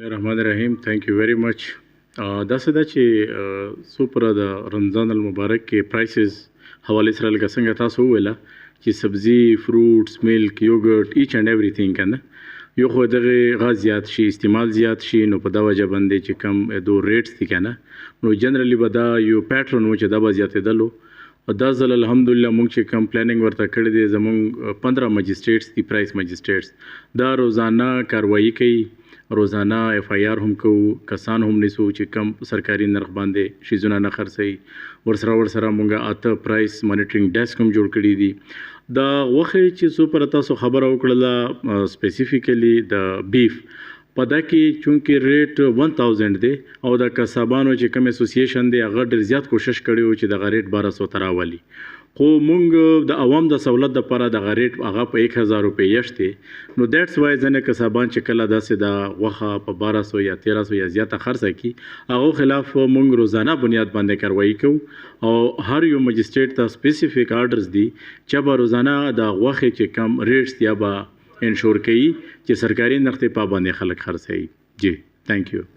الرحمن الرحیم تھینک یو ویری مچ. داسې ده چې څو پوره د رمضان المبارک کې پرایسز حوالې سره لکه څنګه تاسو وویله چې سبزي فروټس ملک یوګرټ ایچ اینډ ایوریثینګ که نه یو خو دغې غاز زیات شي استعمال زیات شي نو په دا وجه باندې چې کم دو ریټس دي که نه نو جنرالي به دا یو پیټرن و چې دا به زیاتېدلو. دا ځل الحمدلله موږ چې کم پلانینګ ورته کړی دی زموږ 15 مجسټریټس دي پرایس مجسټریټس دا روزانه کاروایي کوي روزانه اف آی آر هم کوو کسان هم نیسو چې کم سرکاري نرخ باندې شیزونه نه خرڅوي ورسره موږ اته پرایس مانیټرینګ ډیسک هم جوړ کړي دي. دا غوښې چې څو پره تاسو خبره وکړله سپیسیفیکلی د بیف په دا کې چونکې ریټ 1000 دی او د قصابانو چې کوم اسوسییشن دی هغه ډېر زیات کوشش کړی و چې دغه ریټ 1200 ته راولي خو مونږ د عوام د سہولت دپاره دغه ریټ هغه په 1000 روپۍ یشت دی نو دیټس وای ځینې قصابان چې کله داسې د غوښه په 1200 یا 1300 یا زیاته خرڅه کړي هغو خلاف مونږ روزانه بنیاد باندې کاروایي کوو او هر یو مجسټریټ ته سپیسیفیک آرډرز دي چې به روزانه د غوښې چې کم ریټس یا به انشور کوي چې سرکاري نرخ ته پابندي خلک خرڅوي. جی تھینک یو.